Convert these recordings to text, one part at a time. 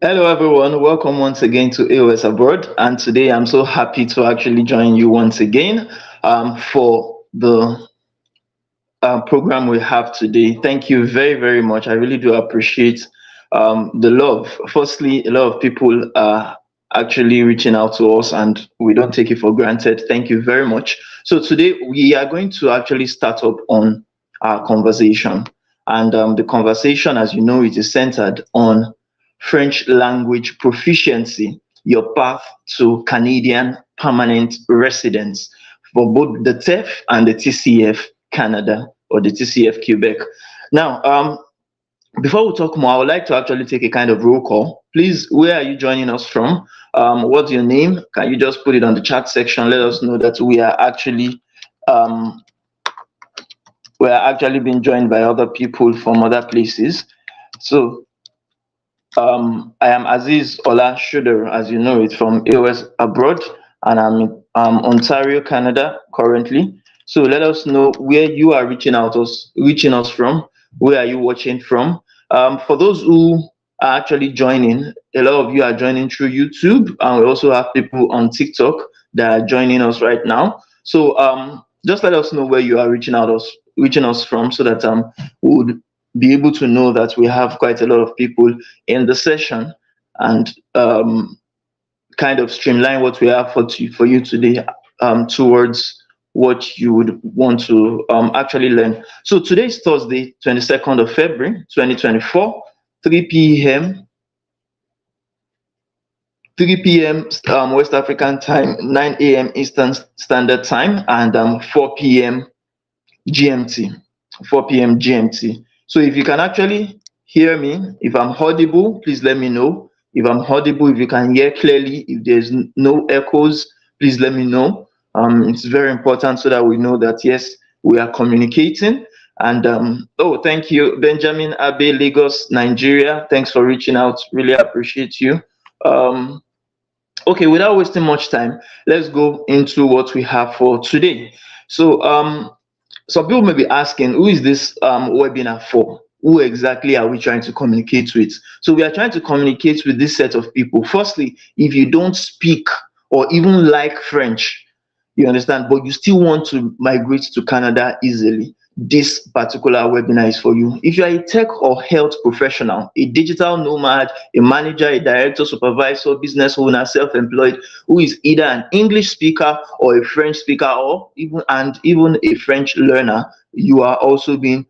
Hello, everyone. Welcome once again to A.O.S. Abroad. And today I'm so happy to actually join you once again for the program we have today. Thank you very, very much. I really do appreciate the love. Firstly, a lot of people are actually reaching out to us, and we don't take it for granted. Thank you very much. So, today we are going to actually start up on our conversation. And the conversation, as you know, it is centered on French language proficiency, your path to Canadian permanent residence for both the TEF and the TCF Canada or the TCF Quebec. Now, before we talk more, I would like to actually take a kind of roll call. Please, where are you joining us from? What's your name? Can you just put it on the chat section? Let us know that um, we are actually being joined by other people from other places. So I am Aziz Ola Shuder, as you know it, from A.O.S. Abroad, and I'm in Ontario, Canada, currently. So let us know where you are reaching us from. Where are you watching from? For those who are actually joining, a lot of you are joining through YouTube, and we also have people on TikTok that are joining us right now. So just let us know where you are reaching us from, so that we would be able to know that we have quite a lot of people in the session, and kind of streamline what we have for you today towards what you would want to actually learn. So today is Thursday, 22nd of February, 2024, 3 p.m. 3 p.m. West African time, 9 a.m. Eastern Standard Time, and 4 p.m. GMT. 4 p.m. GMT. So if you can actually hear me, if I'm audible, please let me know. If I'm audible, if you can hear clearly, if there's no echoes, please let me know. It's very important so that we know that yes, we are communicating. And oh, thank you, Benjamin Abe, Lagos, Nigeria. Thanks for reaching out. Really appreciate you. Um, okay, without wasting much time, let's go into what we have for today. So some people may be asking, who is this webinar for? Who exactly are we trying to communicate with? So we are trying to communicate with this set of people. Firstly, if you don't speak or even like French, you understand, but you still want to migrate to Canada easily, this particular webinar is for you. If you are a tech or health professional, a digital nomad, a manager, a director, supervisor, business owner, self-employed, who is either an English speaker or a French speaker, or even a French learner, you are also being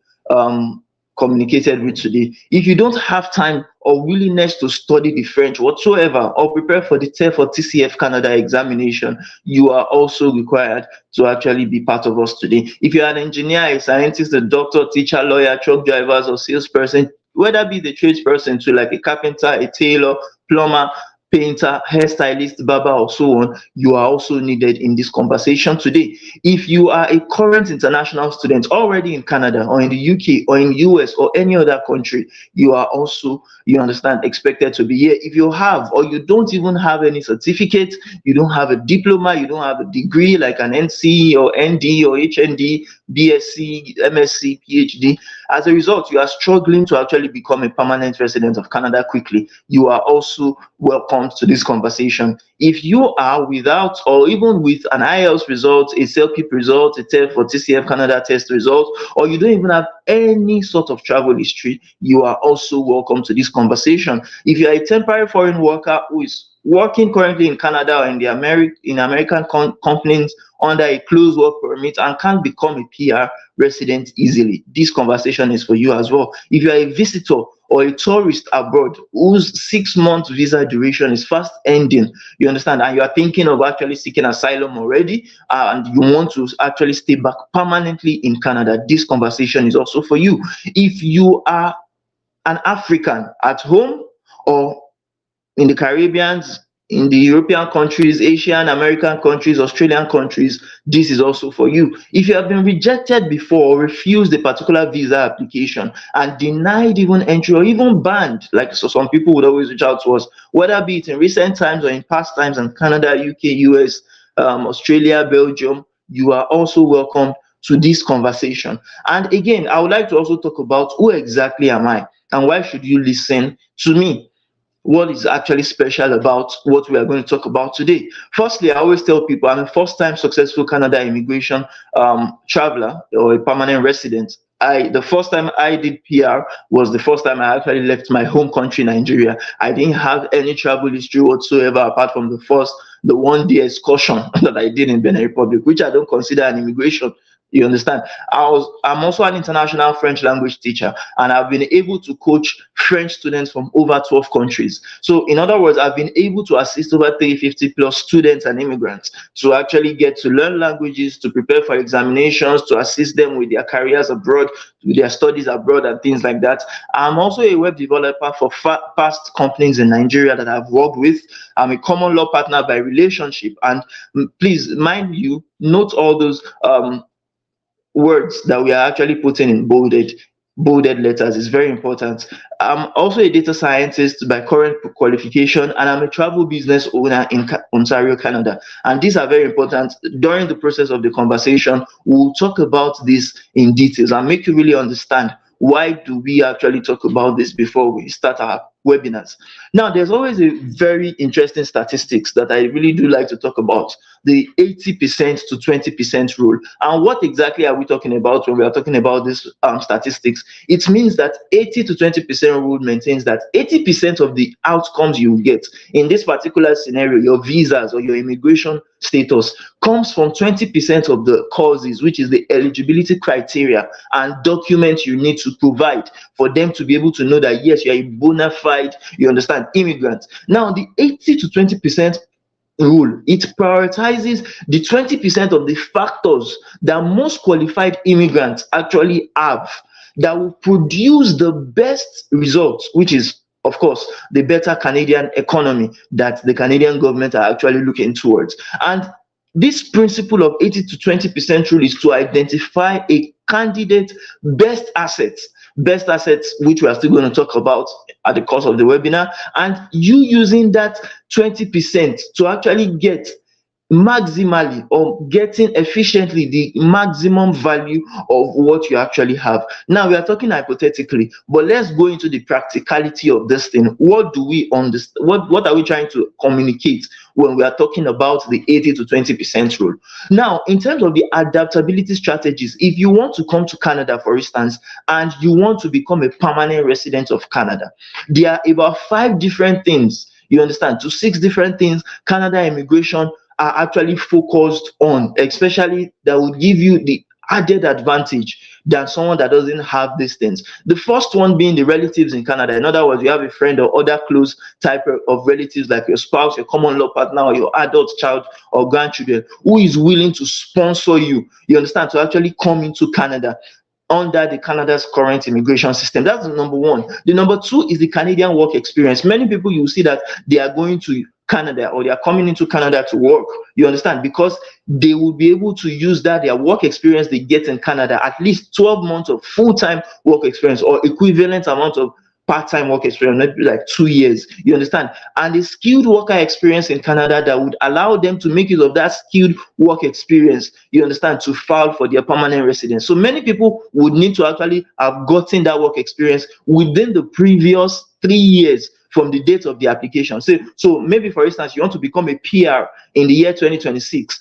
communicated with today. If you don't have time or willingness to study the French whatsoever or prepare for the TEF or TCF Canada examination, you are also required to actually be part of us today. If you're an engineer, a scientist, a doctor, teacher, lawyer, truck drivers, or salesperson, whether be the tradesperson to like a carpenter, a tailor, plumber, painter, hairstylist, barber, or so on, you are also needed in this conversation today. If you are a current international student already in Canada or in the UK or in US or any other country, you are also, you understand, expected to be here. If you have or you don't even have any certificate, you don't have a diploma, you don't have a degree like an NC or ND or HND, BSc, MSc, PhD, as a result, you are struggling to actually become a permanent resident of Canada quickly, you are also welcome to this conversation. If you are without or even with an IELTS result, a CELPIP result, a TEF or TCF Canada test result, or you don't even have any sort of travel history, you are also welcome to this conversation. If you are a temporary foreign worker who is working currently in Canada or in the American companies under a closed work permit and can't become a PR resident easily, this conversation is for you as well. If you are a visitor or a tourist abroad whose 6 month visa duration is fast ending, you understand, and you are thinking of actually seeking asylum already, and you want to actually stay back permanently in Canada, this conversation is also for you. If you are an African at home or in the Caribbean, in the European countries, Asian, American countries, Australian countries, this is also for you. If you have been rejected before or refused a particular visa application and denied even entry or even banned, like so some people would always reach out to us, whether be it in recent times or in past times in Canada, UK, US, Australia, Belgium, you are also welcome to this conversation. And again, I would like to also talk about who exactly am I and why should you listen to me? what is actually special about what we are going to talk about today. Firstly, I always tell people I'm a first time successful Canada immigration traveler or a permanent resident. The first time I did PR was the first time I actually left my home country, Nigeria. I didn't have any travel history whatsoever apart from the 1 day excursion that I did in Benin Republic, which I don't consider an immigration. You understand? I'm also an international French language teacher, and I've been able to coach French students from over 12 countries. So, in other words, I've been able to assist over 350 plus students and immigrants to actually get to learn languages, to prepare for examinations, to assist them with their careers abroad, with their studies abroad, and things like that. I'm also a web developer for past companies in Nigeria that I've worked with. I'm a common law partner by relationship. And please, mind you, note all those words that we are actually putting in bolded letters is very important. I'm also a data scientist by current qualification, and I'm a travel business owner in Ontario, Canada. And these are very important. During the process of the conversation, we'll talk about this in details and make you really understand why do we actually talk about this before we start our webinars. Now, there's always a very interesting statistics that I really do like to talk about, the 80% to 20% rule. And what exactly are we talking about when we are talking about this statistics? It means that 80 to 20% rule maintains that 80% of the outcomes you get in this particular scenario, your visas or your immigration status, comes from 20% of the causes, which is the eligibility criteria and documents you need to provide for them to be able to know that yes, you're a bona fide, you understand, immigrant. Now, the 80 to 20% rule, it prioritizes the 20% of the factors that most qualified immigrants actually have that will produce the best results, which is of course the better Canadian economy that the Canadian government are actually looking towards. And this principle of 80 to 20% rule is to identify a candidate best assets, which we are still going to talk about at the course of the webinar, and you using that 20% to actually get maximally or getting efficiently the maximum value of what you actually have. Now, we are talking hypothetically, but let's go into the practicality of this thing. What do we understand? What are we trying to communicate when we are talking about the 80 to 20% rule? Now, in terms of the adaptability strategies, if you want to come to Canada, for instance, and you want to become a permanent resident of Canada, there are about 5 different things, you understand, to 6 different things Canada immigration are actually focused on, especially that will give you the added advantage than someone that doesn't have these things. The first one being the relatives in Canada. In other words, you have a friend or other close type of relatives like your spouse, your common law partner, or your adult child or grandchildren who is willing to sponsor you, you understand, to actually come into Canada under the Canada's current immigration system. That's the number one. The number 2 is the Canadian work experience. Many people, you see that they are going to Canada or they are coming into Canada to work, you understand, because they will be able to use their work experience they get in Canada, at least 12 months of full-time work experience or equivalent amount of part-time work experience, maybe like 2 years, you understand, and a skilled worker experience in Canada that would allow them to make use of that skilled work experience, you understand, to file for their permanent residence. So many people would need to actually have gotten that work experience within the previous 3 years from the date of the application. So maybe, for instance, you want to become a PR in the year 2026.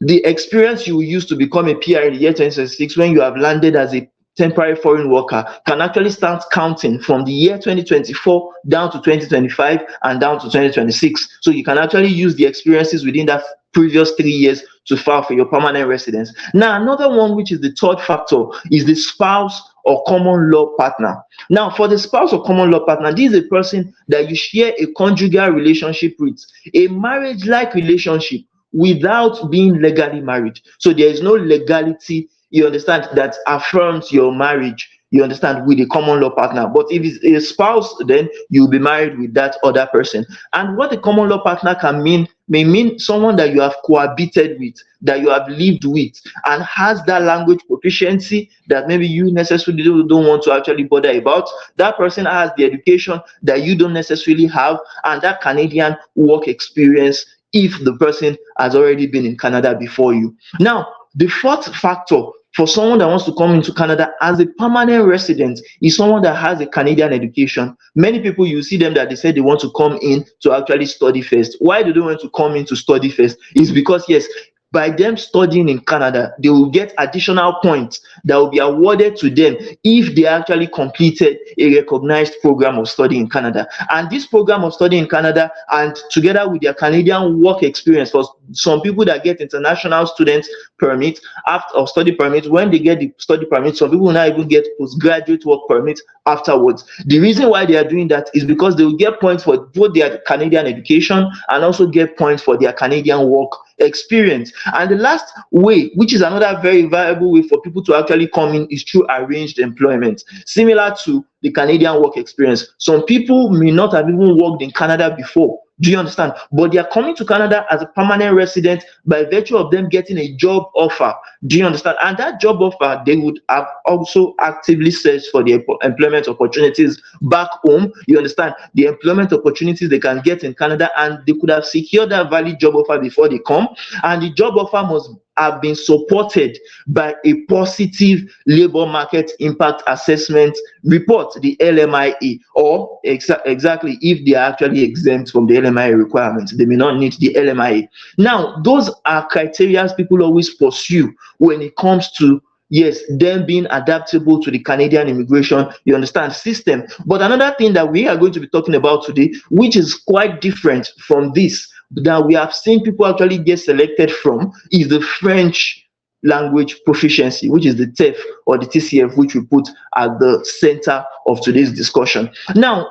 The experience you will use to become a PR in the year 2026 when you have landed as a temporary foreign worker can actually start counting from the year 2024 down to 2025 and down to 2026. So you can actually use the experiences within that previous 3 years to file for your permanent residence. Now, another one, which is the third factor, is the spouse or common law partner. Now, for the spouse or common law partner, this is a person that you share a conjugal relationship with, a marriage-like relationship without being legally married. So there is no legality, you understand, that affirms your marriage, you understand, with a common law partner. But if it's a spouse, then you'll be married with that other person. And what a common law partner may mean someone that you have cohabited with, that you have lived with, and has that language proficiency that maybe you necessarily don't want to actually bother about. That person has the education that you don't necessarily have, and that Canadian work experience if the person has already been in Canada before you. Now, the fourth factor for someone that wants to come into Canada as a permanent resident is someone that has a Canadian education. Many people, you see them that they say they want to come in to actually study first. Why do they want to come in to study first? Is because, yes, by them studying in Canada, they will get additional points that will be awarded to them if they actually completed a recognized program of study in Canada. And this program of study in Canada, and together with their Canadian work experience, for some people that get international student permit after or study permit, when they get the study permit, some people will not even get postgraduate work permit afterwards. The reason why they are doing that is because they will get points for both their Canadian education and also get points for their Canadian work experience. And the last way, which is another very viable way for people to actually come in, is through arranged employment, similar to the Canadian work experience. Some people may not have even worked in Canada before. Do you understand? But they are coming to Canada as a permanent resident by virtue of them getting a job offer. Do you understand? And that job offer, they would have also actively searched for the employment opportunities back home. You understand? The employment opportunities they can get in Canada, and they could have secured that valid job offer before they come. And the job offer must have been supported by a positive labor market impact assessment report, the LMIA, or exactly, if they are actually exempt from the LMIA requirements, they may not need the LMIA. Now, those are criteria people always pursue when it comes to, yes, them being adaptable to the Canadian immigration, you understand, system. But another thing that we are going to be talking about today, which is quite different from this, that we have seen people actually get selected from, is the French language proficiency, which is the TEF or the TCF, which we put at the center of today's discussion. Now,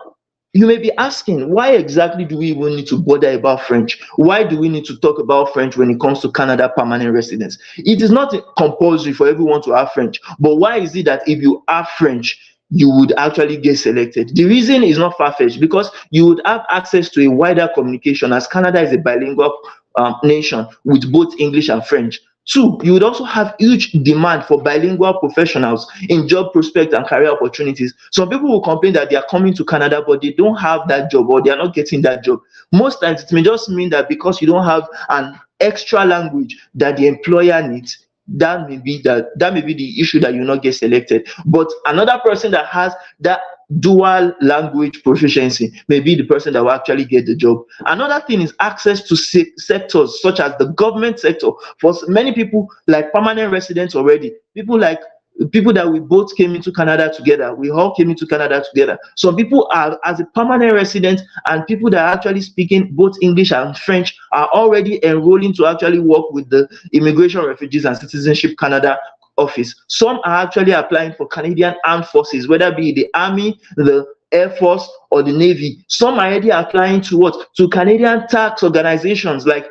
you may be asking, why exactly do we even need to bother about French? Why do we need to talk about French when it comes to Canada permanent residents? It is not compulsory for everyone to have French, but why is it that if you have French, you would actually get selected? The reason is not far-fetched, because you would have access to a wider communication, as Canada is a bilingual nation with both English and French. Two, you would also have huge demand for bilingual professionals in job prospect and career opportunities. Some people will complain that they are coming to Canada, but they don't have that job, or they are not getting that job. Most times, it may just mean that because you don't have an extra language that the employer needs, that may be the issue that you not get selected. But another person that has that dual language proficiency may be the person that will actually get the job. Another thing is access to sectors such as the government sector. For many people, like permanent residents already, people that we both came into Canada together, we all came into Canada together. Some people are, as a permanent resident, and people that are actually speaking both English and French are already enrolling to actually work with the Immigration, Refugees and Citizenship Canada office. Some are actually applying for Canadian Armed Forces, whether it be the Army, the Air Force, or the Navy. Some are already applying to what? To Canadian tax organizations like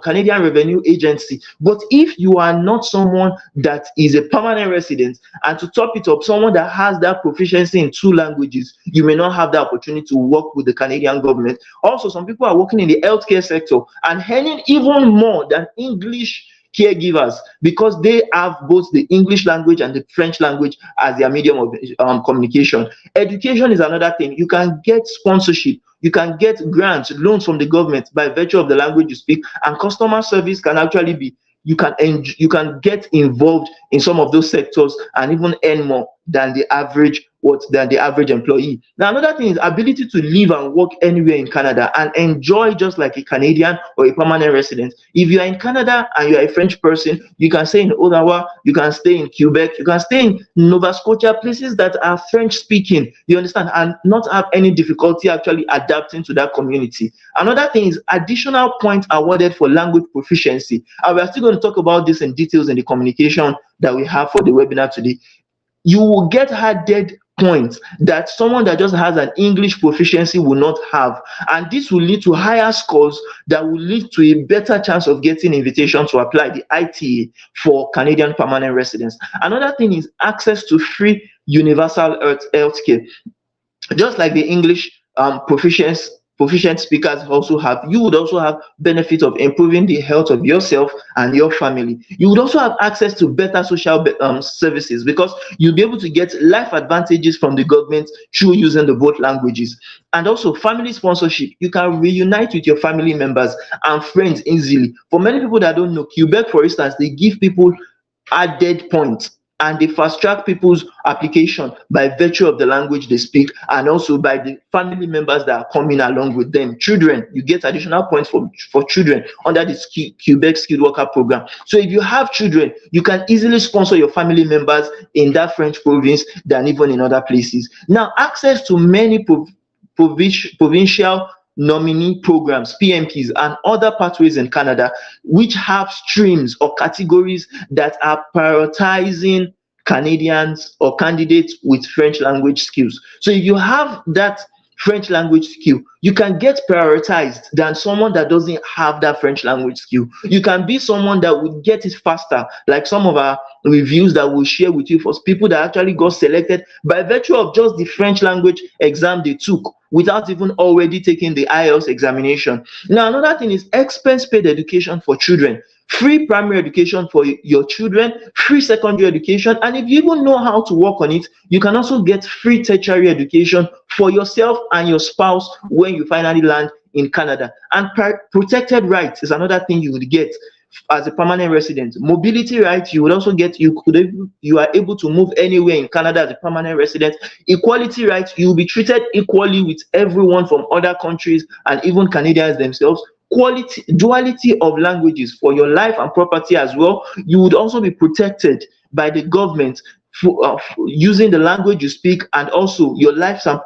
Canadian Revenue Agency. But if you are not someone that is a permanent resident, and to top it up, someone that has that proficiency in two languages, you may not have the opportunity to work with the Canadian government. Also, some people are working in the healthcare sector and earning even more than English caregivers, because they have both the English language and the French language as their medium of communication. Education is another thing. You can get sponsorship, you can get grants, loans from the government by virtue of the language you speak, and customer service can actually be, you can get involved in some of those sectors and even earn more than the average employee. Now, another thing is ability to live and work anywhere in Canada and enjoy just like a Canadian or a permanent resident. If you are in Canada and you are a French person, you can stay in Ottawa, you can stay in Quebec, you can stay in Nova Scotia, places that are French speaking, you understand, and not have any difficulty actually adapting to that community. Another thing is additional points awarded for language proficiency. And we are still going to talk about this in details in the communication that we have for the webinar today. You will get added points that someone that just has an English proficiency will not have, and this will lead to higher scores that will lead to a better chance of getting invitation to apply the ITA for Canadian permanent residents. Another thing is access to free universal health care. Just like the English proficient speakers also have, you would also have benefit of improving the health of yourself and your family. You would also have access to better social services, because you'll be able to get life advantages from the government through using the both languages. And also family sponsorship. You can reunite with your family members and friends easily. For many people that don't know, Quebec, for instance, they give people added points, and they fast track people's application by virtue of the language they speak, and also by the family members that are coming along with them. Children, you get additional points for children under the Quebec skilled worker program. So if you have children, you can easily sponsor your family members in that French province than even in other places. Now, access to many provincial nominee programs, PMPs, and other pathways in Canada, which have streams or categories that are prioritizing Canadians or candidates with French language skills. So if you have that French language skill, you can get prioritized than someone that doesn't have that French language skill. You can be someone that would get it faster, like some of our reviews that we'll share with you for people that actually got selected by virtue of just the French language exam they took without even already taking the IELTS examination. Now, another thing is expense paid education for children. Free primary education for your children, free secondary education, and if you even know how to work on it, you can also get free tertiary education for yourself and your spouse when you finally land in Canada. And protected rights is another thing you would get as a permanent resident. Mobility rights, you would also get, you are able to move anywhere in Canada as a permanent resident. Equality rights, you will be treated equally with everyone from other countries and even Canadians themselves. Quality, duality of languages for your life and property as well. You would also be protected by the government for using the language you speak, and also your lives and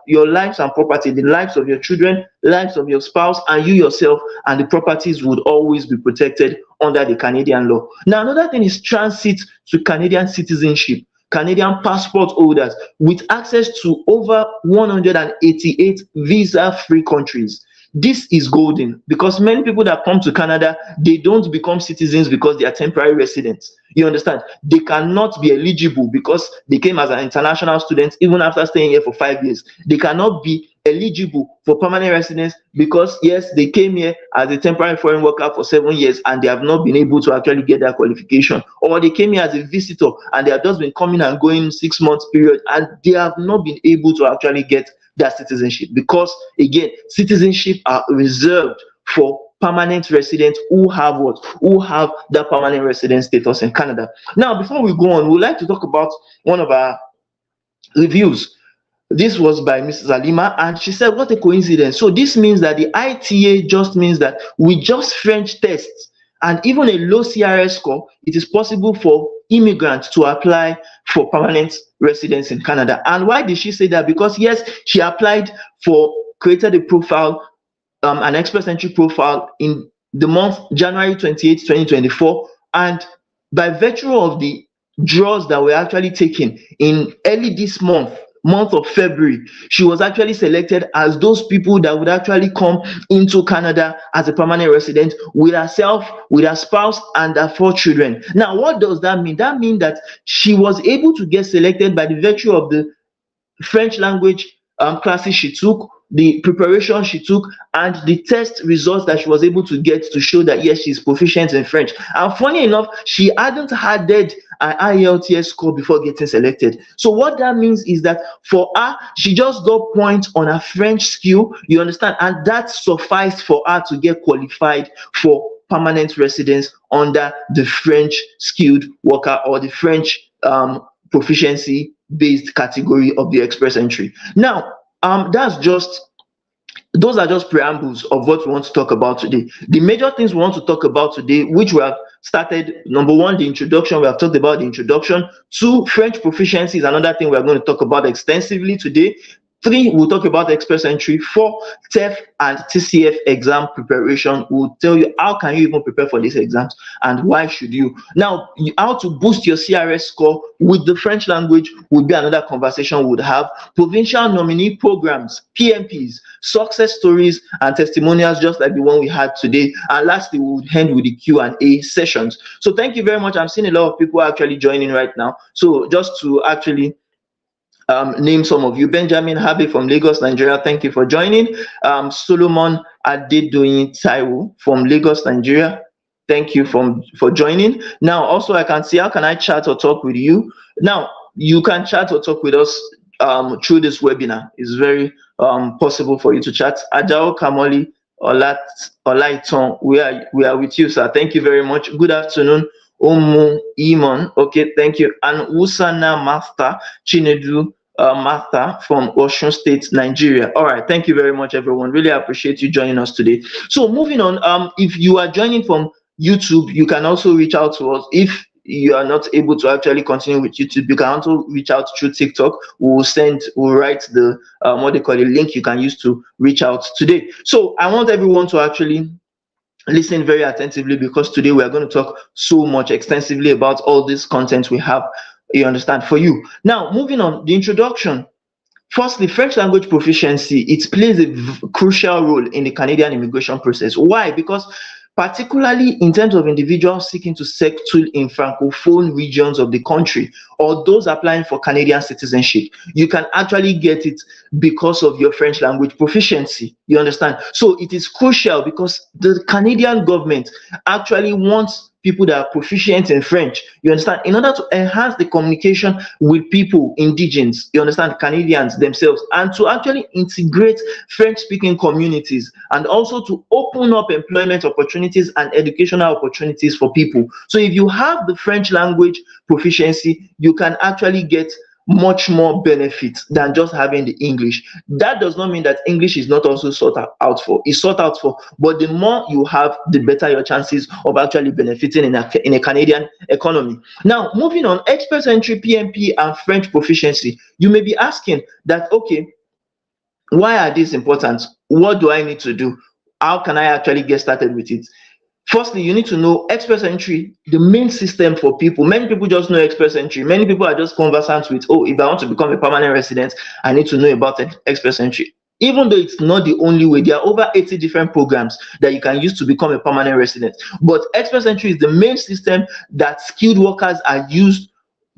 property, the lives of your children, lives of your spouse, and you yourself, and the properties would always be protected under the Canadian law. Now, another thing is transit to Canadian citizenship. Canadian passport holders with access to over 188 visa-free countries. This is golden because many people that come to Canada, they don't become citizens because they are temporary residents. You understand? They cannot be eligible because they came as an international student even after staying here for 5 years. They cannot be eligible for permanent residence because, yes, they came here as a temporary foreign worker for 7 years and they have not been able to actually get that qualification. Or they came here as a visitor and they have just been coming and going 6 months period and they have not been able to actually get that citizenship, because again, citizenship are reserved for permanent residents who have that permanent resident status in Canada. Now, before we go on, we'd like to talk about one of our reviews. This was by Mrs. Alima, and she said, what a coincidence. So this means that the ITA just means that with just French tests and even a low CRS score, it is possible for immigrants to apply for permanent residence in Canada. And why did she say that? Because yes, she created a profile, an express entry profile in the month January 28, 2024. And by virtue of the draws that were actually taken in early this month of February, she was actually selected as those people that would actually come into Canada as a permanent resident with herself, with her spouse, and her 4 children. Now, what does that mean? That means that she was able to get selected by the virtue of the French language classes she took, the preparation she took, and the test results that she was able to get to show that yes, she's proficient in French. And funny enough, she hadn't added an IELTS score before getting selected. So what that means is that for her, she just got points on her French skill, you understand, and that sufficed for her to get qualified for permanent residence under the French skilled worker or the French proficiency based category of the express entry. Now, those are just preambles of what we want to talk about today. The major things we want to talk about today, which we have started, number one, the introduction. We have talked about the introduction. 2, French proficiency is another thing we are going to talk about extensively today. 3, we'll talk about express entry. 4, TEF and TCF exam preparation. We'll tell you how can you even prepare for these exams and why should you. Now, how to boost your CRS score with the French language would be another conversation we would have. Provincial nominee programs, PMPs, success stories and testimonials just like the one we had today. And lastly, we would end with the Q&A sessions. So thank you very much. I'm seeing a lot of people actually joining right now. So just to actually name some of you: Benjamin Habe from Lagos, Nigeria, thank you for joining. Solomon Adedoyin Taiwo from Lagos, Nigeria, thank you for joining. Now also I can see, how can I chat or talk with you? Now you can chat or talk with us through this webinar. It's very possible for you to chat. Ajao Kamoli Olaiton, we are with you, sir. Thank you very much. Good afternoon. Omu Imon. Okay, thank you. And Usana Master Chinedu Martha from Osun State, Nigeria. All right, thank you very much, everyone. Really appreciate you joining us today. So moving on, if you are joining from YouTube, you can also reach out to us. If you are not able to actually continue with YouTube, you can also reach out through TikTok. We'll write the what they call a link you can use to reach out today. So I want everyone to actually listen very attentively, because today we are going to talk so much extensively about all this content we have, you understand, for you. Now, moving on, the introduction. Firstly, French language proficiency, it plays a crucial role in the Canadian immigration process. Why? Because particularly in terms of individuals seeking to settle in francophone regions of the country, or those applying for Canadian citizenship, you can actually get it because of your French language proficiency. You understand? So it is crucial because the Canadian government actually wants people that are proficient in French, you understand, in order to enhance the communication with people, indigenous, you understand, Canadians themselves, and to actually integrate French-speaking communities, and also to open up employment opportunities and educational opportunities for people. So if you have the French language proficiency, you can actually get much more benefits than just having the English. That does not mean that English is not also sought out for. It's sought out for, but the more you have, the better your chances of actually benefiting in a Canadian economy. Now, moving on, expert entry, PMP, and French proficiency. You may be asking that, okay, why are these important? What do I need to do? How can I actually get started with it? Firstly, you need to know Express Entry, the main system for people. Many people just know Express Entry. Many people are just conversant with, oh, if I want to become a permanent resident, I need to know about Express Entry. Even though it's not the only way, there are over 80 different programs that you can use to become a permanent resident. But Express Entry is the main system that skilled workers are used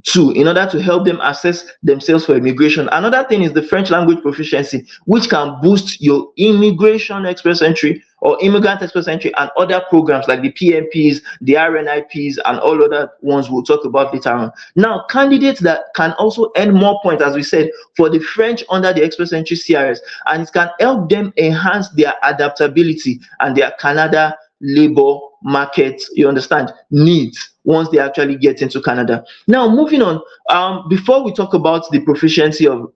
to, in order to help them assess themselves for immigration. Another thing is the French language proficiency, which can boost your immigration express entry or immigrant express entry and other programs like the PMPs, the RNIPs, and all other ones we'll talk about later on. Now, candidates that can also earn more points, as we said, for the French under the express entry CRS, and it can help them enhance their adaptability and their Canada labor market, you understand, needs once they actually get into Canada. Now, moving on, before we talk about the proficiency of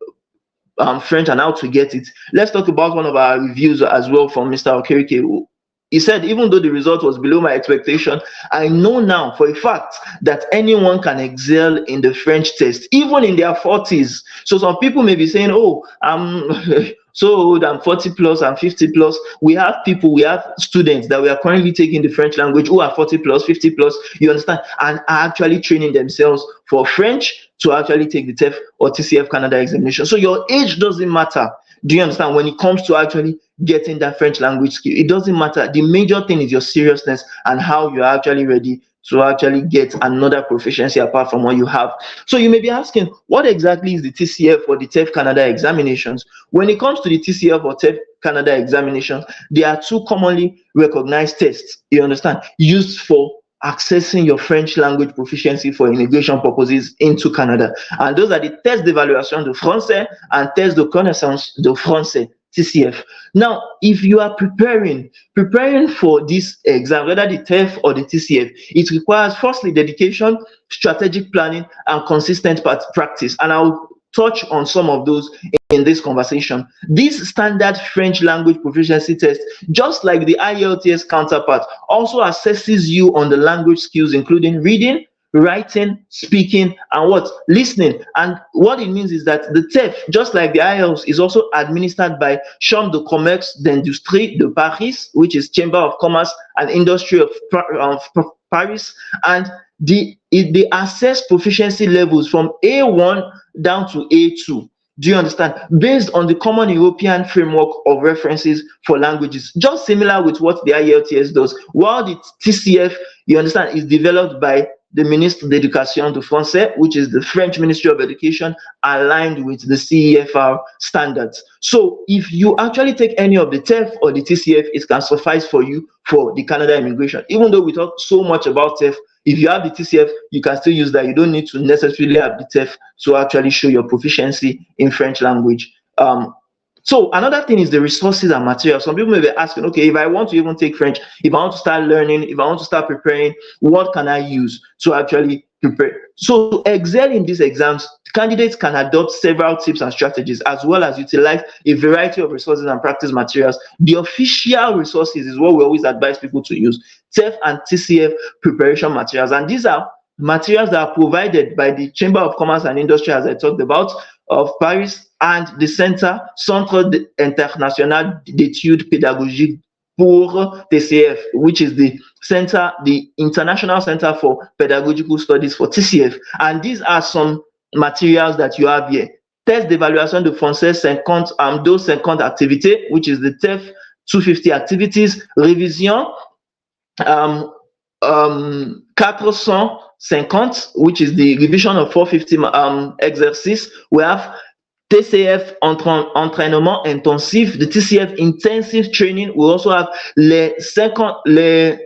French and how to get it, let's talk about one of our reviews as well from Mr. Okereke. He said, even though the result was below my expectation, I know now for a fact that anyone can excel in the French test, even in their 40s. So some people may be saying, oh, I'm so old, I'm 40 plus, I'm 50 plus. We have students that we are currently taking the French language who are 40 plus, 50 plus, you understand, and are actually training themselves for French to actually take the TEF or TCF Canada examination. So your age doesn't matter. Do you understand? When it comes to actually getting that French language skill, it doesn't matter. The major thing is your seriousness and how you're actually ready to actually get another proficiency apart from what you have. So you may be asking, what exactly is the TCF or the TEF Canada examinations? When it comes to the TCF or TEF Canada examinations, there are two commonly recognized tests, you understand, used for accessing your French language proficiency for immigration purposes into Canada. And those are the Test d'évaluation de Français and Test de Connaissance de Français, TCF. Now, if you are preparing for this exam, whether the TEF or the TCF, it requires firstly dedication, strategic planning, and consistent practice. And I'll touch on some of those in this conversation. This standard French language proficiency test, just like the IELTS counterpart, also assesses you on the language skills, including reading, writing, speaking, and what? Listening. And what it means is that the TEF, just like the IELTS, is also administered by Chambre de Commerce d'Industrie de Paris, which is Chamber of Commerce and Industry of Paris, and they assess proficiency levels from A1 down to A2. Do you understand? Based on the Common European Framework of References for Languages, just similar with what the IELTS does, while the TCF, you understand, is developed by the Ministre d'Éducation de Français, which is the French Ministry of Education, aligned with the CEFR standards. So if you actually take any of the TEF or the TCF, it can suffice for you for the Canada immigration. Even though we talk so much about TEF, if you have the TCF, you can still use that. You don't need to necessarily have the TEF to actually show your proficiency in French language So another thing is the resources and materials. Some people may be asking, okay, if I want to even take French, if I want to start learning, if I want to start preparing, what can I use to actually prepare? So to excel in these exams, candidates can adopt several tips and strategies, as well as utilize a variety of resources and practice materials. The official resources is what we always advise people to use: TEF and TCF preparation materials. And these are materials that are provided by the Chamber of Commerce and Industry, as I talked about, of Paris, and the Centre International d'Études Pédagogiques pour TCF, which is the International Center for Pedagogical Studies for TCF. And these are some materials that you have here: test d'évaluation de français 50, those 50 activités, which is the TEF 250 activities, révision 450, which is the revision of 450 exercices. We have TCF entraînement intensif, the TCF intensive training. We also have les 500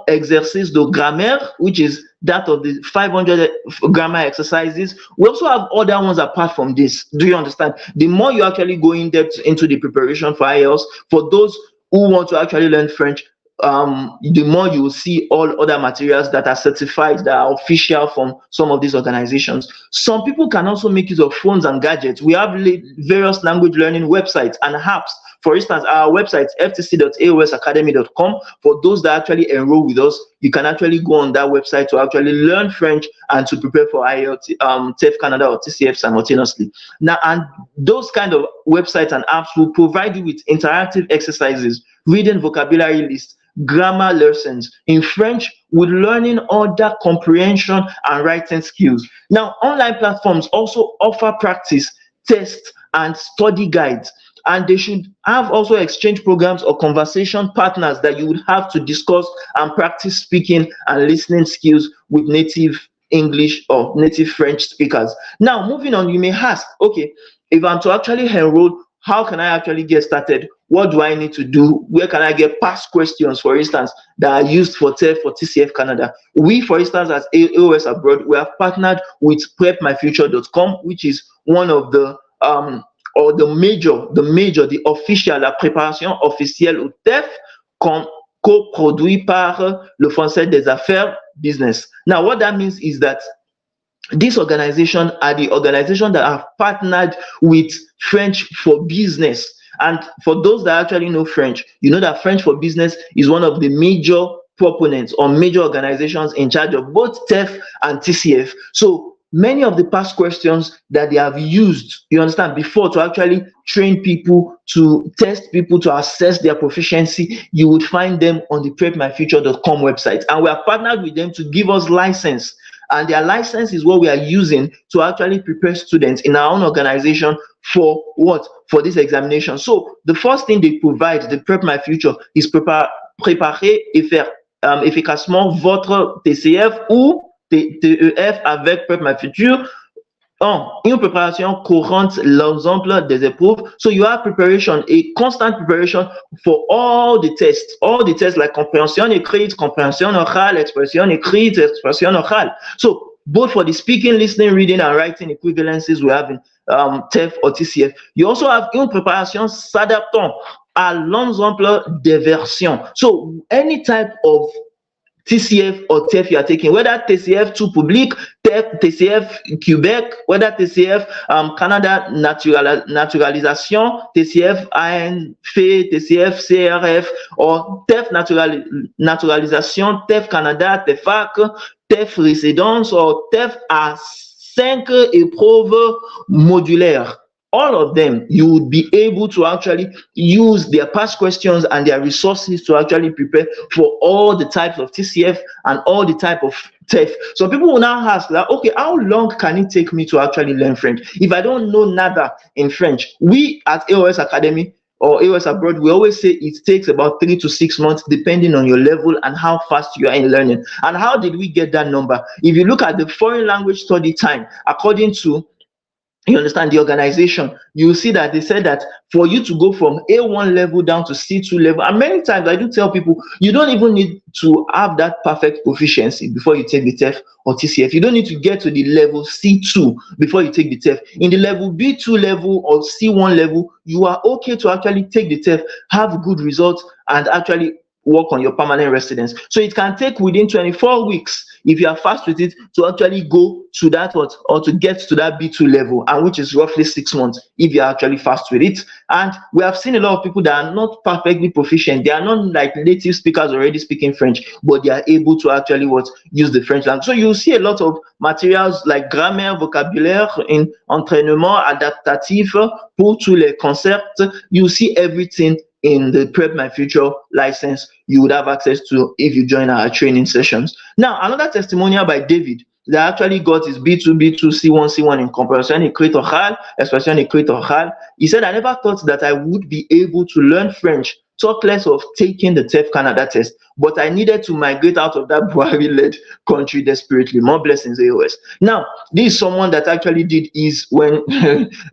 exercices de grammaire, which is that of the 500 grammar exercises. We also have other ones apart from this. Do you understand? The more you actually go in depth into the preparation for IELTS, for those who want to actually learn French, the more you will see all other materials that are certified, that are official from some of these organizations. Some people can also make use of phones and gadgets. We have various language learning websites and apps. For instance, our website, ftc.aosacademy.com. For those that actually enroll with us, you can actually go on that website to actually learn French and to prepare for IELTS, TEF Canada or TCF simultaneously. Now, and those kind of websites and apps will provide you with interactive exercises, reading vocabulary lists, grammar lessons in French, with learning other comprehension and writing skills. Now, online platforms also offer practice, tests, and study guides, and they should have also exchange programs or conversation partners that you would have to discuss and practice speaking and listening skills with native English or native French speakers. Now, moving on, you may ask, okay, if I'm to actually enroll, how can I actually get started? What do I need to do? Where can I get past questions, for instance, that are used for TEF for TCF Canada? We, for instance, as A.O.S abroad, we have partnered with prepmyfuture.com, which is one of the the official, la préparation officielle au TEF, co-produit par le Français des Affaires Business. Now, what that means is that this organization are the organization that have partnered with French for Business. And for those that actually know French, you know that French for Business is one of the major proponents or major organizations in charge of both TEF and TCF. So many of the past questions that they have used, you understand, before to actually train people, to test people, to assess their proficiency, you would find them on the prepmyfuture.com website. And we are partnered with them to give us license. And their license is what we are using to actually prepare students in our own organization for what? For this examination. So the first thing they provide, the Prep My Future, is préparer et faire efficacement votre TCF ou TEF avec Prep My Future. Une préparation courante l'ensemble des épreuves. So you have preparation, a constant preparation for all the tests like comprehension écrite, compréhension orale, expression écrite, expression orale. So both for the speaking, listening, reading, and writing equivalencies we have in TEF or TCF. You also have une préparation s'adaptant à l'ensemble des versions. So any type of TCF or TEF you are taking, whether TCF tout public, TCF Québec, whether TCF Canada naturalisation, TCF ANF, TCF CRF, or TEF naturalisation, TEF Canada, TEFAC, TEF résidence, or TEF à 5 épreuves modulaires. All of them, you would be able to actually use their past questions and their resources to actually prepare for all the types of TCF and all the type of TEF. So people will now ask that, okay, how long can it take me to actually learn French if I don't know nada in French? We at A.O.S Academy or A.O.S abroad, we always say it takes about 3 to 6 months depending on your level and how fast you are in learning. And how did we get that number? If you look at the foreign language study time, according to you understand, the organization, you see that they said that for you to go from A1 level down to C2 level, and many times I do tell people, you don't even need to have that perfect proficiency before you take the TEF or TCF. You don't need to get to the level C2 before you take the TEF. In the level B2 level or C1 level, you are okay to actually take the TEF, have good results, and actually work on your permanent residence. So it can take within 24 weeks, if you are fast with it, to actually go to that what, or to get to that B2 level, and which is roughly 6 months if you are actually fast with it. And we have seen a lot of people that are not perfectly proficient. They are not like native speakers already speaking French, but they are able to actually what, use the French language. So you see a lot of materials like grammaire, vocabulaire, in entraînement adaptatif pour tous les concepts. You see everything in the Prep My Future license you would have access to if you join our training sessions. Now, another testimonial by David that actually got his B2, B2, C1, C1 in compréhension écrite orale, expression écrite orale. He said, I never thought that I would be able to learn French, talk less of taking the TEF Canada test, but I needed to migrate out of that Buhari-led country desperately. More blessings, A.O.S. Now, this is someone that actually did his when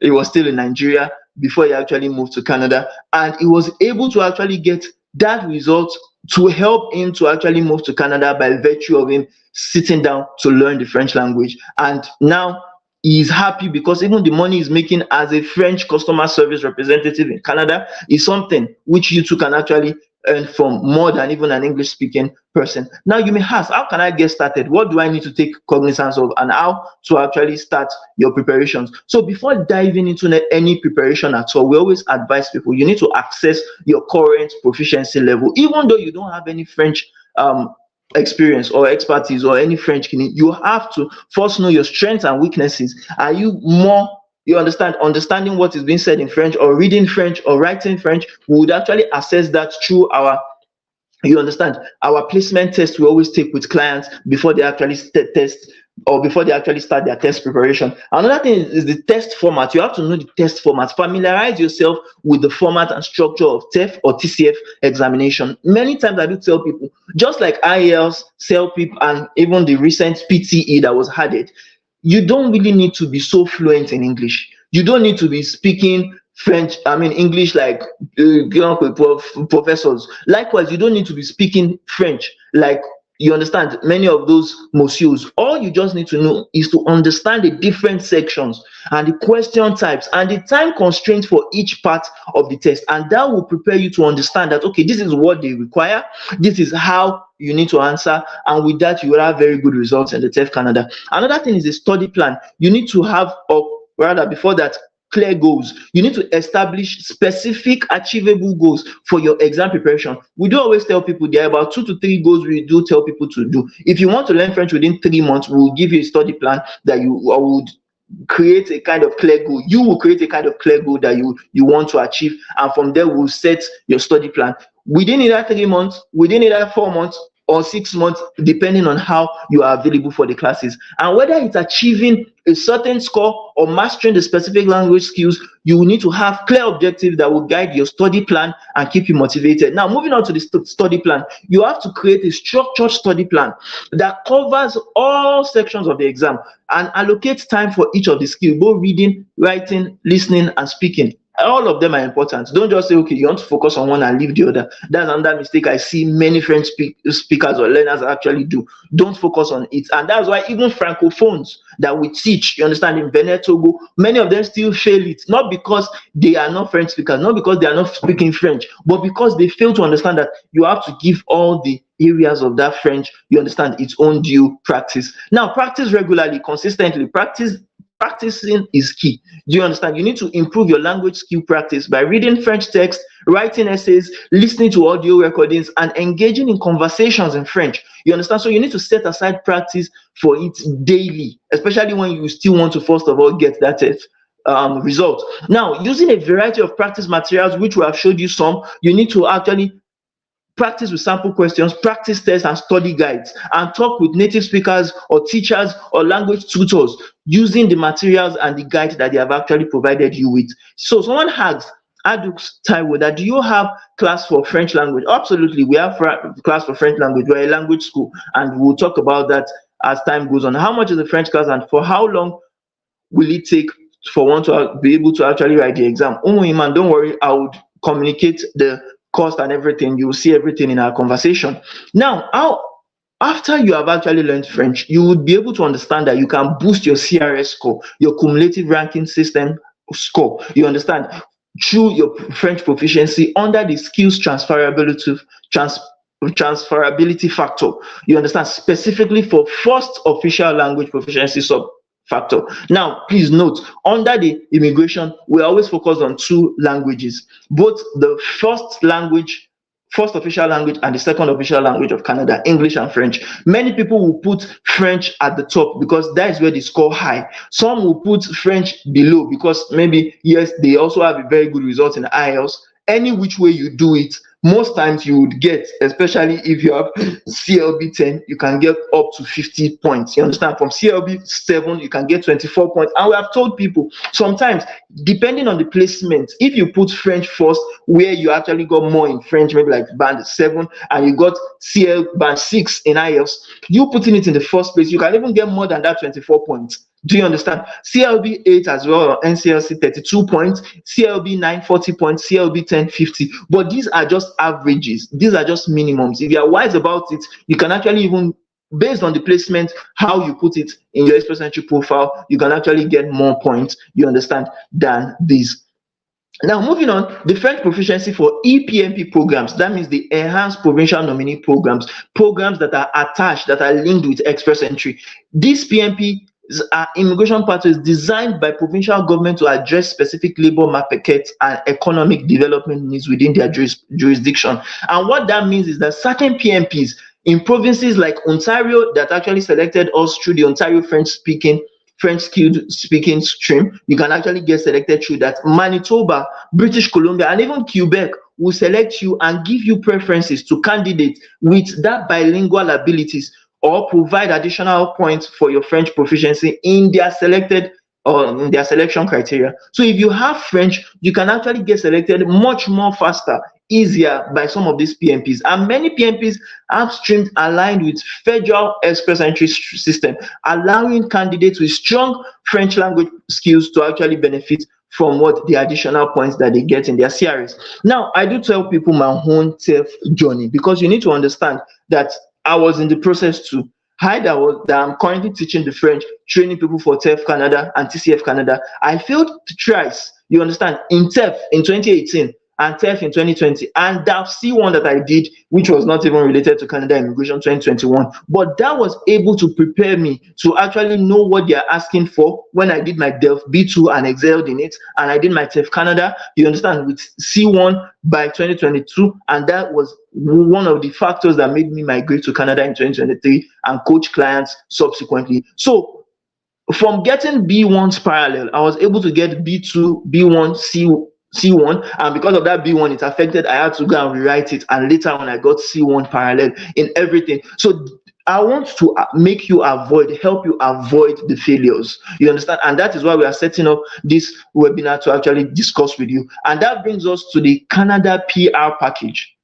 he was still in Nigeria, before he actually moved to Canada, and he was able to actually get that result to help him to actually move to Canada by virtue of him sitting down to learn the French language. And now he is happy because even the money he's making as a French customer service representative in Canada is something which you too can actually earn from more than even an English speaking person. Now you may ask, how can I get started? What do I need to take cognizance of, and how to actually start your preparations? So before diving into any preparation at all, we always advise people, you need to access your current proficiency level. Even though you don't have any French experience or expertise or any French, you have to first know your strengths and weaknesses. Are you more, you understand, understanding what is being said in French, or reading French, or writing French? We would actually assess that through our, you understand, our placement test we always take with clients before they actually test, or before they actually start their test preparation. Another thing is the test format. You have to know the test format. Familiarize yourself with the format and structure of TEF or TCF examination. Many times I do tell people, just like IELTS, CELPIP, and even the recent PTE that was added, you don't really need to be so fluent in English. You don't need to be speaking French, English like professors. Likewise, you don't need to be speaking French like, you understand, many of those monsieurs. All you just need to know is to understand the different sections and the question types and the time constraints for each part of the test, and that will prepare you to understand that, okay, this is what they require, this is how you need to answer, and with that you will have very good results in the TEF Canada. Another thing is a study plan. You need to have, or rather before that, clear goals. You need to establish specific achievable goals for your exam preparation. We do always tell people there are about 2 to 3 goals we do tell people to do. If you want to learn French within 3 months, we'll give you a study plan that you would create a kind of clear goal. You will create a kind of clear goal that you want to achieve, and from there we'll set your study plan within either 3 months, within either 4 months, or 6 months, depending on how you are available for the classes. And whether it's achieving a certain score or mastering the specific language skills, you will need to have clear objectives that will guide your study plan and keep you motivated. Now, moving on to the study plan, you have to create a structured study plan that covers all sections of the exam and allocate time for each of the skills, both reading, writing, listening, and speaking. All of them are important. Don't just say, okay, you want to focus on one and leave the other. That's another mistake I see many French speakers or learners actually do. Don't focus on it. And that's why even Francophones that we teach, you understand, in Benin, Togo, many of them still fail it. Not because they are not French speakers, not because they are not speaking French, but because they fail to understand that you have to give all the areas of that French, you understand, its own due practice. Now, practice regularly, consistently. Practicing is key. Do you understand? You need to improve your language skill practice by reading French text, writing essays, listening to audio recordings, and engaging in conversations in French. You understand? So you need to set aside practice for it daily, especially when you still want to first of all get that result. Now, using a variety of practice materials, which we have showed you some, you need to actually practice with sample questions, practice tests, and study guides, and talk with native speakers or teachers or language tutors using the materials and the guides that they have actually provided you with. So someone asks, Adux Taiwo, that do you have class for French language? Absolutely, we have class for French language. We're a language school, and we'll talk about that as time goes on. How much is the French class, and for how long will it take for one to be able to actually write the exam. Man, don't worry, I would communicate the cost and everything. You will see everything in our conversation. Now, how after you have actually learned French, you would be able to understand that you can boost your CRS score, your cumulative ranking system score. You understand? Through your French proficiency under the skills transferability factor. You understand? Specifically for first official language proficiency sub factor. Now, please note, under the immigration, we always focus on two languages, both the first official language and the second official language of Canada, English and French. Many people will put French at the top because that is where they score high. Some will put French below because maybe, yes, they also have a very good result in IELTS. Any which way you do it, most times you would get, especially if you have CLB 10, you can get up to 50 points. You understand? From CLB 7, you can get 24 points. And we have told people sometimes, depending on the placement, if you put French first, where you actually got more in French, maybe like band 7, and you got CL band 6 in IELTS, you putting it in the first place, you can even get more than that 24 points. Do you understand? CLB 8 as well, NCLC 32 points, CLB 9 40 points, CLB 10 50. But these are just averages. These are just minimums. If you are wise about it, you can actually even, based on the placement, how you put it in your express entry profile, you can actually get more points, you understand, than these. Now, moving on, the French proficiency for EPMP programs, that means the Enhanced Provincial Nominee programs that are attached, that are linked with express entry. These PMP are immigration pathways designed by provincial government to address specific labor market and economic development needs within their jurisdiction. And what that means is that certain PMPs in provinces like Ontario that actually selected us through the Ontario French skilled speaking stream, you can actually get selected through that. Manitoba, British Columbia, and even Quebec will select you and give you preferences to candidates with that bilingual abilities, or provide additional points for your French proficiency in their selected or in their selection criteria. So if you have French, you can actually get selected much more faster, easier by some of these PMPs. And many PMPs have streams aligned with federal express entry system, allowing candidates with strong French language skills to actually benefit from what the additional points that they get in their CRS. Now, I do tell people my own TEF journey, because you need to understand that I was in the process too. I'm currently teaching the French, training people for TEF Canada and TCF Canada. I failed thrice, you understand, in TEF in 2018 and TEF in 2020, and that C1 that I did, which was not even related to Canada Immigration 2021, but that was able to prepare me to actually know what they are asking for when I did my DELF B2 and excelled in it, and I did my TEF Canada, you understand, with C1 by 2022, and that was one of the factors that made me migrate to Canada in 2023 and coach clients subsequently. So from getting B1's parallel, I was able to get B2, B1, C1, and because of that B1, it affected, I had to go and rewrite it, and later on I got C1 parallel in everything. So I want to help you avoid the failures, you understand? And that is why we are setting up this webinar to actually discuss with you. And that brings us to the Canada PR package.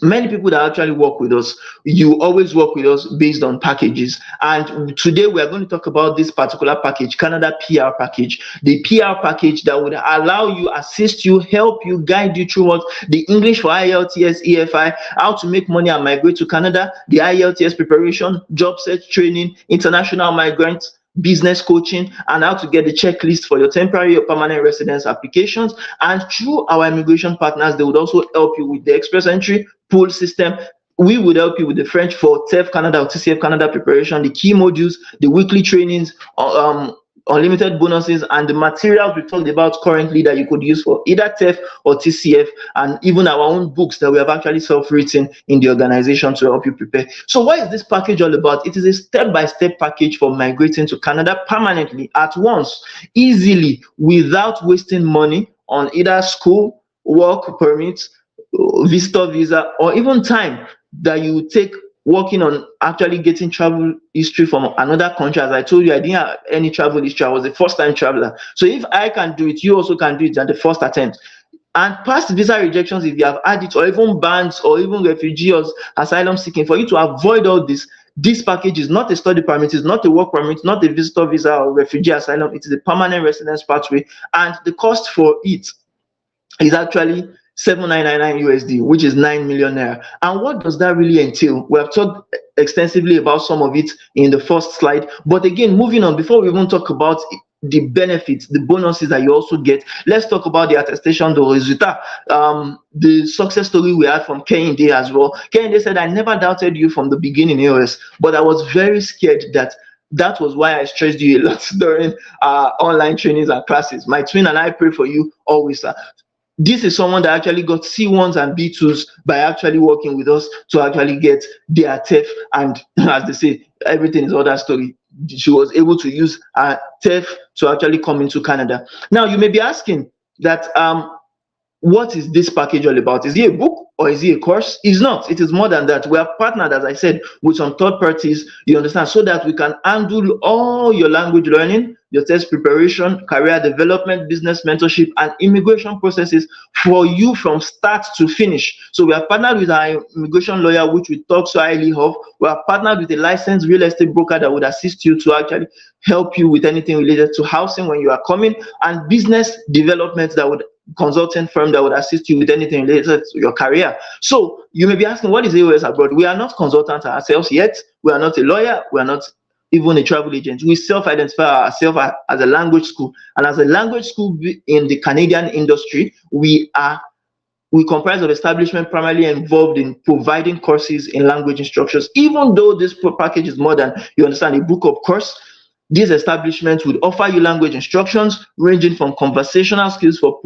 Many people that actually work with us, you always work with us based on packages, and today we are going to talk about this particular package, Canada PR package, the PR package that would allow you, assist you, help you, guide you through what the English for IELTS, EFI, how to make money and migrate to Canada, the IELTS preparation, job search training, international migrants, business coaching, and how to get the checklist for your temporary or permanent residence applications. And through our immigration partners, they would also help you with the express entry pool system. We would help you with the French for TEF Canada or TCF Canada preparation, the key modules, the weekly trainings, unlimited bonuses, and the materials we talked about currently that you could use for either TEF or TCF, and even our own books that we have actually self-written in the organization to help you prepare. So what is this package all about? It is a step-by-step package for migrating to Canada permanently at once, easily, without wasting money on either school, work permits, visitor visa, or even time that you take working on actually getting travel history from another country. As I told you, I didn't have any travel history. I was a first-time traveler. So if I can do it, you also can do it at the first attempt. And past visa rejections, if you have had it, or even bans, or even refugee or asylum seeking, for you to avoid all this, this package is not a study permit, it's not a work permit, not a visitor visa or refugee asylum. It is a permanent residence pathway, and the cost for it is actually 7,999 USD, which is 9 million naira. And what does that really entail? We have talked extensively about some of it in the first slide. But again, moving on, before we even talk about the benefits, the bonuses that you also get, let's talk about the attestation de résultat, the success story we had from Kehinde as well. Kehinde said, I never doubted you from the beginning, A.O.S, but I was very scared that was why I stressed you a lot during online trainings and classes. My twin and I pray for you always, sir. This is someone that actually got C1s and B2s by actually working with us to actually get their TEF. And as they say, everything is other story. She was able to use her TEF to actually come into Canada. Now, you may be asking that, what is this package all about? Is it a book or is it a course? It's not. It is more than that. We are partnered, as I said, with some third parties, you understand, so that we can handle all your language learning, your test preparation, career development, business mentorship, and immigration processes for you from start to finish. So we are partnered with our immigration lawyer, which we talk so highly of. We are partnered with a licensed real estate broker that would assist you to actually help you with anything related to housing when you are coming, and business development that would consulting firm that would assist you with anything related to your career. So you may be asking, what is A.O.S abroad? We are not consultants ourselves yet. We are not a lawyer. We are not even a travel agent. We self-identify ourselves as a language school, and as a language school in the Canadian industry, we comprise of establishment primarily involved in providing courses in language instructions. Even though this package is more than, you understand, a book of course, these establishments would offer you language instructions ranging from conversational skills for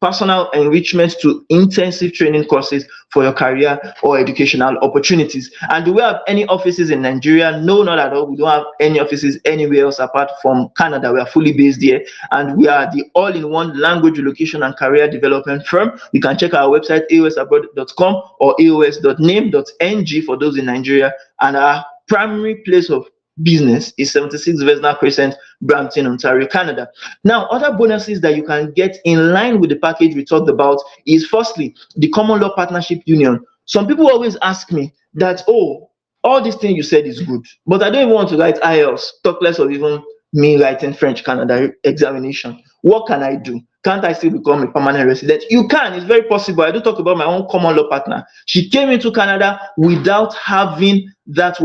personal enrichment to intensive training courses for your career or educational opportunities. And do we have any offices in Nigeria? No, not at all. We don't have any offices anywhere else apart from Canada. We are fully based here, and we are the all-in-one language relocation and career development firm. You can check our website, aosabroad.com or aos.name.ng for those in Nigeria. And our primary place of business is 76 Vesna Crescent, Brampton, Ontario, Canada. Now, other bonuses that you can get in line with the package we talked about is, firstly, the Common Law Partnership Union. Some people always ask me that, oh, all these things you said is good, but I don't even want to write IELTS, talk less of even me writing French Canada examination. What can I do? Can't I still become a permanent resident? You can. It's very possible. I do talk about my own common law partner. She came into Canada without having that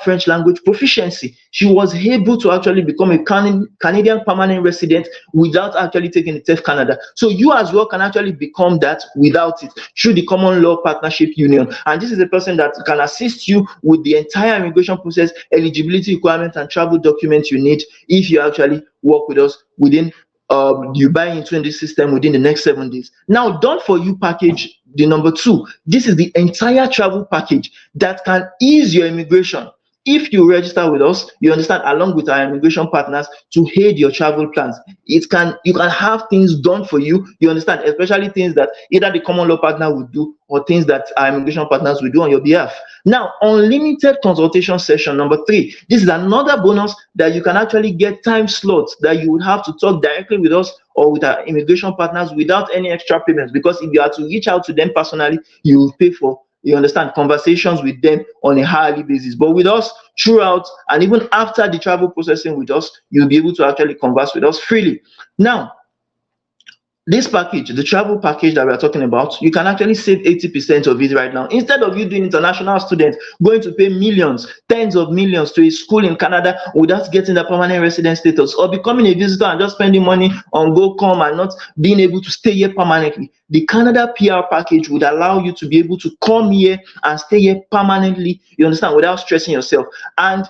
French language proficiency. She was able to actually become a Canadian permanent resident without actually taking the TEF Canada. So you as well can actually become that without it through the Common Law Partnership Union. And this is a person that can assist you with the entire immigration process, eligibility requirements, and travel documents you need if you actually work with us within you buy into this system within the next 7 days. Now, done for you package, the number 2, this is the entire travel package that can ease your immigration. If you register with us, you understand, along with our immigration partners, to aid your travel plans. You can have things done for you, you understand, especially things that either the common law partner would do or things that our immigration partners will do on your behalf. Now, unlimited consultation session, number 3. This is another bonus that you can actually get time slots that you would have to talk directly with us or with our immigration partners without any extra payments, because if you are to reach out to them personally, you will pay for, you understand, conversations with them on a hourly basis. But with us, throughout and even after the travel processing with us, you'll be able to actually converse with us freely. Now, this package, the travel package that we are talking about, you can actually save 80% of it right now. Instead of you doing international students going to pay millions, tens of millions to a school in Canada without getting the permanent resident status, or becoming a visitor and just spending money on go come and not being able to stay here permanently, the Canada PR package would allow you to be able to come here and stay here permanently, you understand, without stressing yourself. And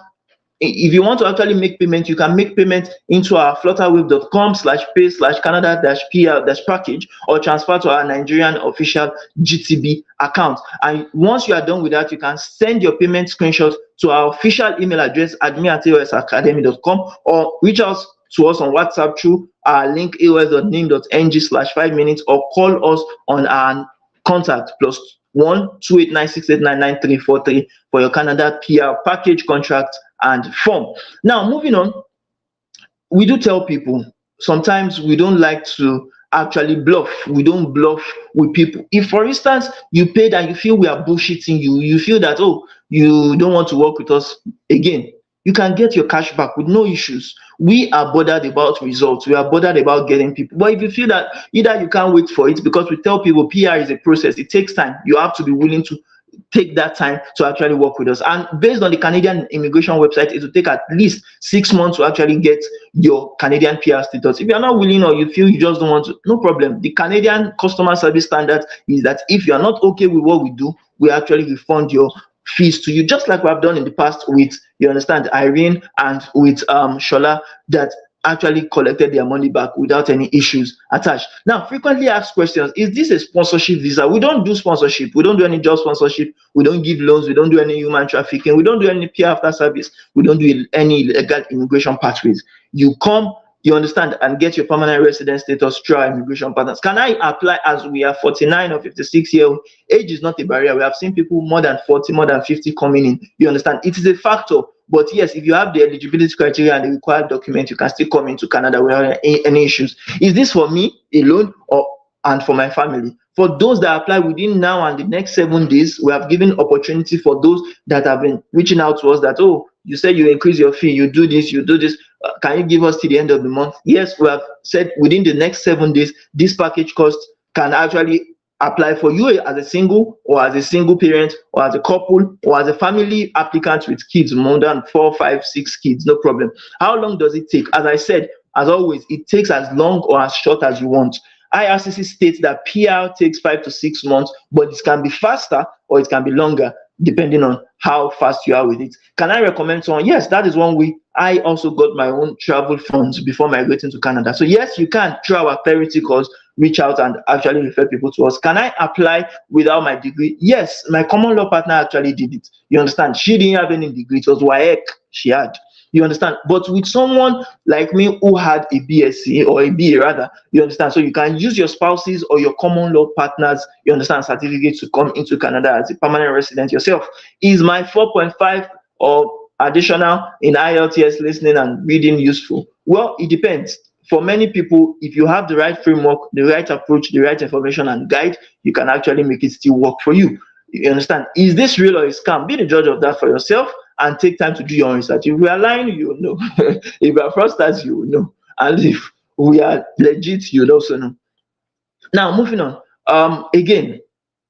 if you want to actually make payment, you can make payment into our flutterwave.com/pay/Canada-PR-package, or transfer to our Nigerian official GTB account. And once you are done with that, you can send your payment screenshot to our official email address, admin@aosacademy.com, or reach out to us on WhatsApp through our link aos.name.ng/5minutes, or call us on our contact +1 28968999343 for your Canada PR package, contract, and form. Now, moving on, we do tell people sometimes we don't like to actually bluff. We don't bluff with people. If, for instance, you paid and you feel we are bullshitting you, you feel that, oh, you don't want to work with us again, you can get your cash back with no issues. We are bothered about results. We are bothered about getting people. But if you feel that either you can't wait for it, because we tell people PR is a process, it takes time. You have to be willing to take that time to actually work with us. And based on the Canadian immigration website, it will take at least 6 months to actually get your Canadian PR status. If you're not willing or you feel you just don't want to, no problem. The Canadian customer service standard is that if you're not okay with what we do, we actually refund your fees to you, just like we have done in the past with, you understand, Irene and with Shola, that actually collected their money back without any issues attached. Now, frequently asked questions: is this a sponsorship visa? We don't do sponsorship. We don't do any job sponsorship. We don't give loans. We don't do any human trafficking. We don't do any PR after service. We don't do any illegal immigration pathways. You come, you understand, and get your permanent resident status through our immigration partners. Can I apply as we are 49 or 56-year-old? Age is not a barrier. We have seen people more than 40, more than 50 coming in. You understand? It is a factor. But yes, if you have the eligibility criteria and the required document, you can still come into Canada without any issues. Is this for me alone or and for my family? For those that apply within now and the next 7 days, we have given opportunity for those that have been reaching out to us that, oh, you said you increase your fee, you do this, you do this. Can you give us till the end of the month? Yes, we have said within the next 7 days, this package cost can actually apply for you as a single or as a single parent or as a couple or as a family applicant with kids, more than 4, 5, 6 kids, no problem. How long does it take? As I said, as always, it takes as long or as short as you want. IRCC states that PR takes 5 to 6 months, but it can be faster or it can be longer depending on how fast you are with it. Can I recommend someone? Yes, that is one way. I also got my own travel funds before migrating to Canada. So yes, you can, through our clarity course, reach out and actually refer people to us. Can I apply without my degree? Yes, my common law partner actually did it. You understand? She didn't have any degree. It was WAEC she had. You understand? But with someone like me who had a BSc or a BA rather, you understand? So you can use your spouses or your common law partners, you understand, certificates to come into Canada as a permanent resident yourself. Is my 4.5 or additional in IELTS listening and reading useful? Well, it depends. For many people, if you have the right framework, the right approach, the right information and guide, you can actually make it still work for you. You understand? Is this real or a scam? Be the judge of that for yourself and take time to do your research. If we are lying, you will know. If we are fraudsters, you will know. And if we are legit, you will also know. Now, moving on. Again,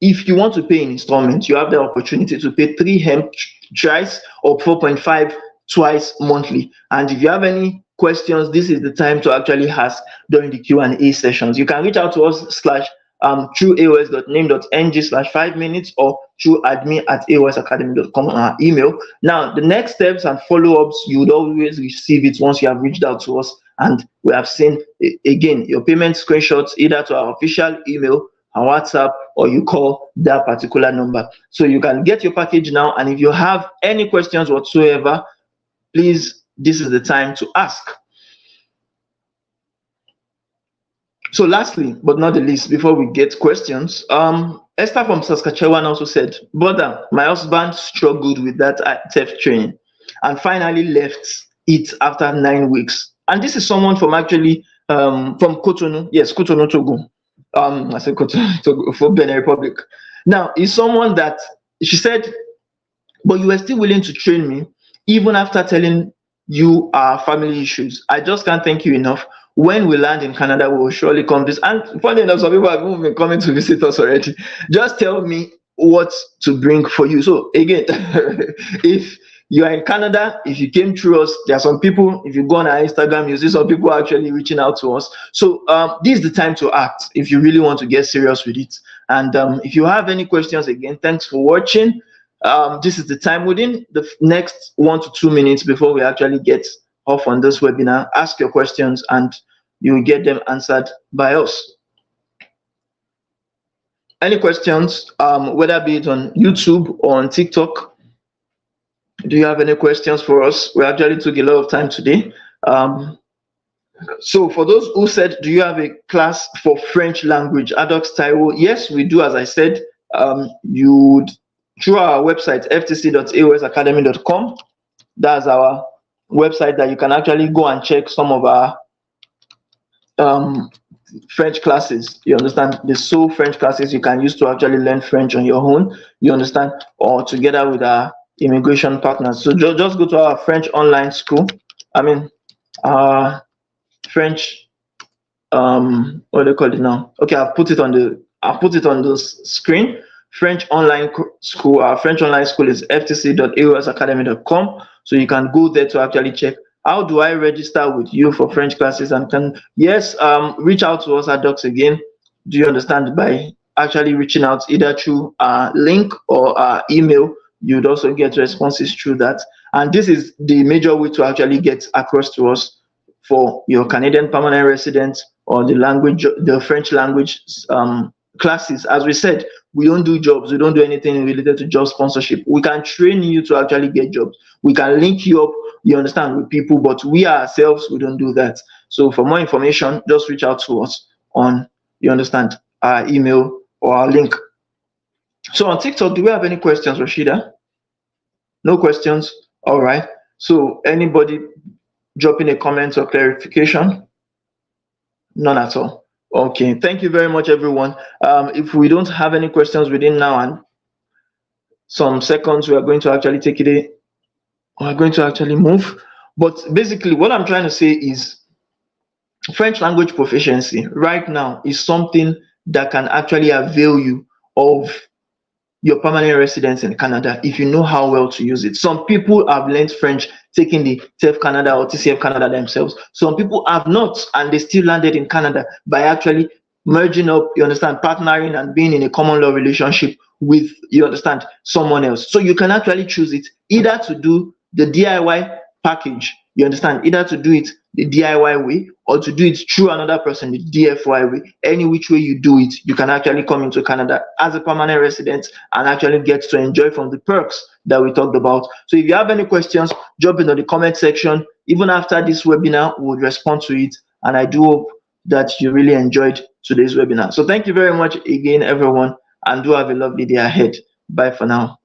if you want to pay in installments, you have the opportunity to pay 3 hemp thrice or 4.5 twice monthly. And if you have any questions, this is the time to actually ask during the Q&A sessions. You can reach out to us through aos.name.ng/5 minutes or through admin@aosacademy.com on our email. Now, the next steps and follow-ups, you would always receive it once you have reached out to us. And we have seen, again, your payment screenshots either to our official email, our WhatsApp, or you call that particular number. So you can get your package now. And if you have any questions whatsoever, please, this is the time to ask. So lastly, but not the least, before we get questions, Esther from Saskatchewan also said, brother, my husband struggled with that TEF training and finally left it after 9 weeks. And this is someone from actually from Cotonou. Yes, Cotonou, Togo. I said Cotonou, Togo, for Benin Republic. Now, it's someone that she said, but you were still willing to train me even after telling you our family issues. I just can't thank you enough. When we land in Canada, we will surely come this. And funny enough, some people have even been coming to visit us already. Just tell me what to bring for you. So again, if you are in Canada, if you came through us, there are some people, if you go on our Instagram, you see some people actually reaching out to us. So this is the time to act if you really want to get serious with it. And if you have any questions, again, thanks for watching. This is the time within the next 1 to 2 minutes before we actually get off on this webinar. Ask your questions and you will get them answered by us. Any questions, whether be it on YouTube or on TikTok? Do you have any questions for us? We actually took a lot of time today. So for those who said, do you have a class for French language, ADOX Taiwo? Yes, we do. As I said, you would, through our website, ftc.aosacademy.com. That's our website that you can actually go and check some of our French classes, you understand, the sole French classes you can use to actually learn French on your own, you understand, or together with our immigration partners. So just go to our French online school. I mean, French, what do you call it now? Okay, I'll put it on the screen. French online school. Our French online school is ftc.aosacademy.com. So you can go there to actually check, how do I register with you for French classes, and can, yes, reach out to us at Docs again. Do you understand? By actually reaching out either through a link or email, you'd also get responses through that. And this is the major way to actually get across to us for your Canadian permanent residents, or the French language classes. As we said, we don't do jobs, we don't do anything related to job sponsorship. We can train you to actually get jobs, we can link you up, you understand, with people, but we ourselves, we don't do that. So for more information, just reach out to us on, you understand, our email or our link. So on TikTok, do we have any questions, Rashida? No questions? All right. So anybody drop in a comment or clarification? None at all. Okay, thank you very much, everyone. If we don't have any questions within now and some seconds, we are going to actually take it in. We're going to actually move. But basically, what I'm trying to say is French language proficiency right now is something that can actually avail you of your permanent residence in Canada if you know how well to use it. Some people have learned French taking the TEF Canada or TCF Canada themselves. Some people have not, and they still landed in Canada by actually merging up, you understand, partnering and being in a common law relationship with, you understand, someone else. So you can actually choose it either to do the DIY package, you understand, either to do it the DIY way or to do it through another person the DFY way. Any which way you do it, you can actually come into Canada as a permanent resident and actually get to enjoy from the perks that we talked about. So if you have any questions, jump into the comment section. Even after this webinar, we'll respond to it, and I do hope that you really enjoyed today's webinar. So thank you very much again, everyone, and do have a lovely day ahead. Bye for now.